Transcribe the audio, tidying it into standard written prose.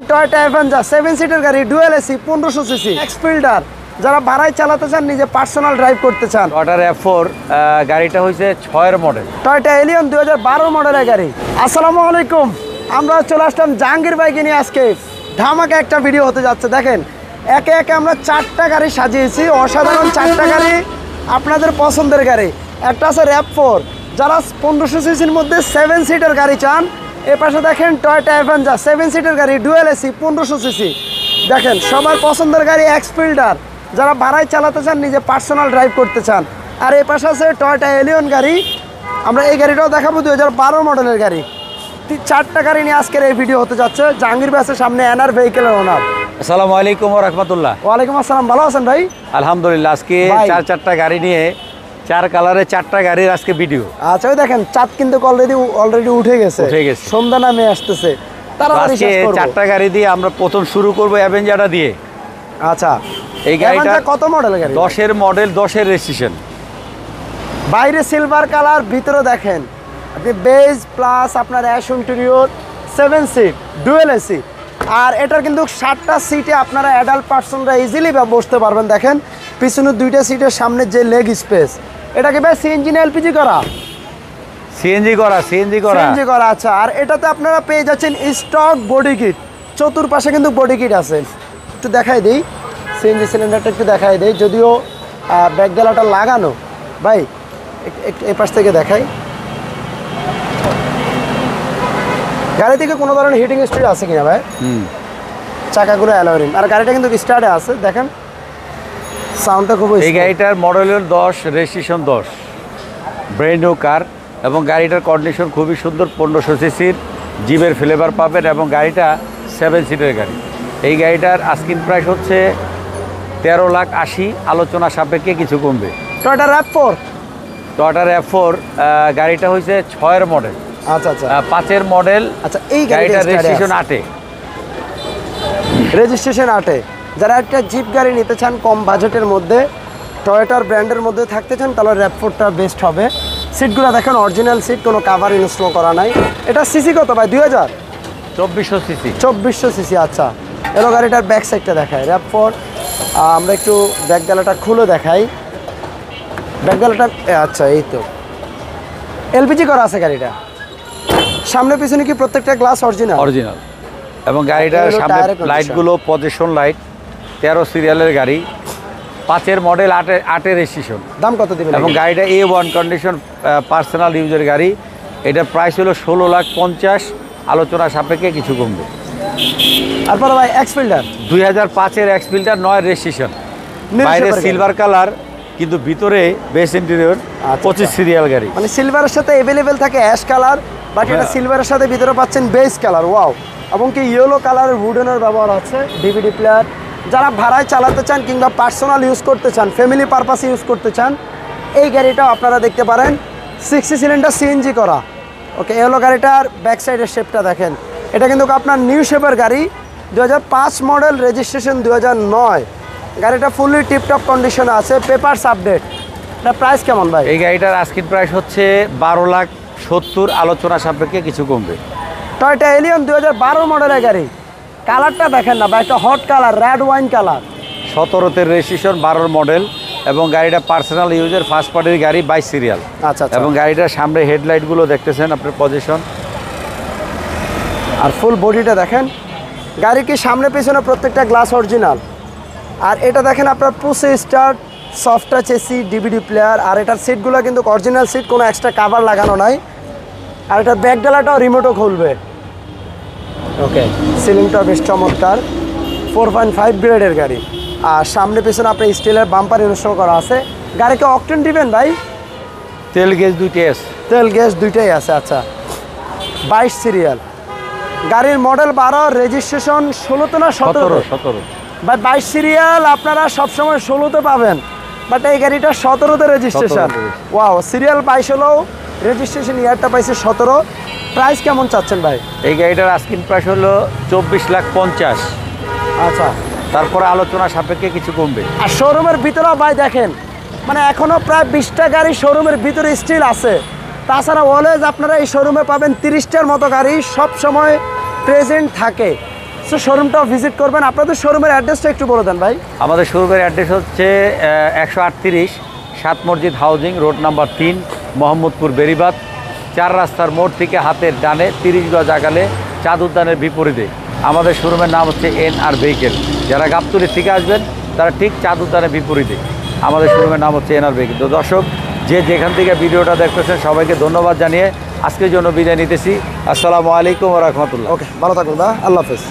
Toyota Avenger 7 সিটের গাড়ি, dual AC, 1500 CC, এক্সফিল্ডার। যারা ভাড়ায় চালাতে চান, নিজে পার্সোনাল ড্রাইভ করতে চান। টয়োটা RAV4 গাড়িটা হয়েছে 6 এর মডেল। টয়োটা এলিয়ন 2012 মডেলের গাড়ি। আসসালামু আলাইকুম, আমরা চলে আসলাম জাহাঙ্গীর ভাইকে নিয়ে। আজকে ধামাকা একটা ভিডিও হতে যাচ্ছে। দেখেন, একে একে আমরা 4টা গাড়ি সাজিয়েছি, অসাধারণ 4টা গাড়ি, আপনাদের পছন্দের গাড়ি। একটা আছে RAV4, যারা 1500 সিসির মধ্যে 7 সিটের গাড়ি চান। এ পাশে দেখেন টয়োটা অ্যাভেঞ্জার 7 সিটের গাড়ি, ডুয়েল এসি, 1500 সিসি। দেখেন, সবার পছন্দের গাড়ি এক্সফিল্ডার, যারা ভাড়ায় চালাতে চান, নিজে পার্সোনাল ড্রাইভ করতে চান। আর এই পাশে আছে টয়োটা এলিয়ন গাড়ি, আমরা এই গাড়িটাও দেখাবো, 2012 মডেলের গাড়ি। 4টা গাড়ি নিয়ে আজকের এই ভিডিও হতে যাচ্ছে। জাহাঙ্গীর ব্যাসের সামনে এনআর ভেহিকেলের ওনার। আসসালামু আলাইকুম ওয়া রাহমাতুল্লাহ। ওয়ালাইকুম আসসালাম, ভালো আছেন ভাই? আলহামদুলিল্লাহ। আজকে 4টা গাড়ি নিয়ে, 4 কালারে 4টা গাড়ির আজকে ভিডিও। আচ্ছা, ওই দেখেন চাঁদ কিন্তু অলরেডি উঠে গেছে, সন্ধ্যা নামে আসতেছে। আজকে 4টা গাড়ি দিয়ে আমরা প্রথম শুরু করব অ্যাভেঞ্জারটা দিয়ে। আচ্ছা, এই গাড়িটা কত মডেলের গাড়ি? 10 এর মডেল, 10 এর রেজিস্ট্রেশন। বাইরে সিলভার কালার, ভিতরে দেখেন আপনি বেজ প্লাস আপনার ash interior, 7 seat, dual AC. আর এটার কিন্তু 7টা সিটে আপনারা অ্যাডাল্ট পার্সনরা ইজিলি বসতে পারবেন। দেখেন পিছনে 2টা সিটের সামনে যে লেগ স্পেস, এটা কি ভাই সিএনজি না এলপিজি করা? সিএনজি করা। আচ্ছা, আর এটাতে আপনারা পেয়ে যাচ্ছেন স্টক বডি কিট। চতুর্পাশে কিন্তু বডি কিট আছে। একটু দেখাই দিই, সিএনজি সিলিন্ডারটা একটু দেখাই দিই, যদিও ব্যাক ডালাটা লাগানো। ভাই এই পাশ থেকে দেখাই, গাড়ি থেকে কোনো ধরনের হিটিং স্পিড আছে কিনা ভাই? চাকাগুলো অ্যালুমিনিয়াম, আর গাড়িটা কিন্তু স্টার্টে আছে। দেখেন সাউন্ডটা খুব। এই গাড়িটার model 10, registration 10, brand new car, এবং গাড়িটার কন্ডিশন খুবই সুন্দর। 1500 সিসির জিপের ফ্লেভার পাবেন, এবং গাড়িটা 7 সিটের গাড়ি। এই গাড়িটার আস্কিং প্রাইস হচ্ছে 13,80,000, আলোচনা সাপেক্ষে কিছু কমবে। টয়োটা RAV4 গাড়িটা হয়েছে 6 এর মডেল। আচ্ছা আচ্ছা, 5 এর মডেল। আচ্ছা, এই গাড়িটার রেজিস্ট্রেশন 8-এ। রেজিস্ট্রেশন 8-এ। যারা একটা জিপ গাড়ি নিতে চান কম বাজেটের মধ্যে, টয়োটার ব্র্যান্ডের মধ্যে থাকতে চান, তাহলে RAV4টা বেস্ট হবে। সিটগুলো দেখেন অরিজিনাল সিট, কোনো কাভার ইনস্টল করা নাই। এটা সিসি কত ভাই? 2400 সিসি। 2400 সিসি। আচ্ছা, এলো গাড়িটার ব্যাক সাইডটা দেখায় RAV4। আমরা একটু ব্যাক ডালাটা খুলে দেখাই। ব্যাক ডালাটা, আচ্ছা এই তো এলপিজি করা আছে গাড়িটা। সামনে পিছনে কি প্রত্যেকটা গ্লাস অরিজিনাল, এবং গাড়িটার সামনে লাইটগুলো পজিশন লাইট, 13 সিরিয়ালের গাড়ি, 5 এর মডেল, 8-এর রেজিস্ট্রেশন। দাম কত দিবেন? এবং গাড়িটা A1 কন্ডিশন, পার্সোনাল ইউজের গাড়ি। এটার প্রাইস হলো 16,50,000, আলোচনা সাপেক্ষে কিছু কমবে। তারপরে ভাই এক্সফিল্ডার 2005-এর এক্সফিল্ডার 9 রেজিস্ট্রেশন, বাইরে সিলভার কালার, কিন্তু ভিতরে বেস ইন্টেরিয়র, 25 সিরিয়াল গাড়ি। মানে সিলভারের সাথে অ্যাভেলেবেল থাকে অ্যাশ কালার, বাট এটা সিলভারের সাথে ভিতরে পাচ্ছেন বেস কালার। ওয়াও! এবং কি ইয়েলো কালারের উডেনের ব্যবহার আছে। ডিভিডি প্লেয়ার, যারা ভাড়ায় চালাতে চান কিংবা পার্সোনাল ইউজ করতে চান, ফ্যামিলি পারপাসে ইউজ করতে চান, এই গাড়িটাও আপনারা দেখতে পারেন। 60 সিলিন্ডার সিএনজি করা। ওকে, ইয়েলো গাড়িটার ব্যাক সাইডের শেপটা দেখেন। এটা কিন্তু আপনার নিউ শেপের গাড়ি, 2005 মডেল, রেজিস্ট্রেশন 2009। গাড়িটা ফুললি টিপটপ কন্ডিশনে আছে, পেপারস আপডেট। এটা প্রাইস কেমন ভাই? এই গাড়িটার আস্কিং প্রাইস হচ্ছে 12,70,000, আলোচনা সাপেক্ষে কিছু কমবে। টয়োটা এলিয়ন 2012 মডেলের গাড়ি। কালারটা দেখেন না ভাই, একটা hot colour, red wine colour. 17-তে রেজিস্ট্রেশন, 12 মডেল, এবং গাড়িটা পার্সোনাল ইউজের, ফার্স্ট পার্টির গাড়ি, 22 সিরিয়াল। আচ্ছা, এবং গাড়িটার সামনে হেডলাইটগুলো দেখতেছেন আপনার পজিশন, আর ফুল বডিটা দেখেন। গাড়ি কি সামনে পিছনে প্রত্যেকটা গ্লাস অরিজিনাল। আর এটা দেখেন আপনার পুশে start, soft touch AC, DVD player. আর এটার সিটগুলো কিন্তু অরিজিনাল সিট, কোনো এক্সট্রা কাভার লাগানো নাই। আর এটার ব্যাক ডালাটাও রিমোটও খুলবে। ওকে, সিলিংটা বেশ চমৎকার, 4.5 গ্রেডের গাড়ি। আর সামনে পিছনে আপনার স্টিলের বাম্পার ইনস্টল করা আছে। গাড়িকে অকটেন দিবেন ভাই? তেল গ্যাস দুইটাই আছে। তেল গ্যাস দুইটাই আছে। আচ্ছা, 22 সিরিয়াল। গাড়ির মডেল 12, রেজিস্ট্রেশন 16 না 17? ভাই 22 সিরিয়াল আপনারা সবসময় 16তে পাবেন, বাট এই গাড়িটা 17তে রেজিস্ট্রেশন। ওয়াও! সিরিয়াল 22 হলেও রেজিস্ট্রেশন ইয়ারটা পাইছে 17। প্রাইস কেমন চাচ্ছেন ভাই? এই গাড়িটার আস্কিং প্রাইস হলো 24,50,000। আচ্ছা, তারপরে আলোচনা সাপেক্ষে কিছু কমবে। আর শোরুমের ভিতরেও ভাই দেখেন, মানে এখনও প্রায় 20টা গাড়ি শোরুমের ভিতরে স্টিল আছে। তাছাড়া অলওয়েজ আপনারা এই শোরুমে পাবেন 30টার মতো গাড়ি, সব সময় প্রেজেন্ট থাকে। অবশ্যই শোরুমটাও ভিজিট করবেন। আপনাদের শোরুমের অ্যাড্রেসটা একটু বলে দেন ভাই। আমাদের শোরুমের অ্যাড্রেস হচ্ছে 138 সাত মসজিদ housing road number 3, Mohammadpur Beribadh. 4 রাস্তার মোড় থেকে হাতের ডানে 30 গজ আগালে চাঁদ উদ্যানের বিপরীতে আমাদের শোরুমের নাম হচ্ছে NR ভেহিকেল। যারা গাবতলী থেকে আসবেন তারা ঠিক চাঁদ উদ্যানের বিপরীতে আমাদের শোরুমের নাম হচ্ছে NR ভেহিকেল। তো দর্শক, যে যেখান থেকে ভিডিওটা দেখতেছেন সবাইকে ধন্যবাদ জানিয়ে আজকের জন্য বিদায় নিতেছি। আসসালামু আলাইকুম ওয়া রাহমাতুল্লাহ। ওকে, ভালো থাকুন ভাই, আল্লাহ হাফেজ।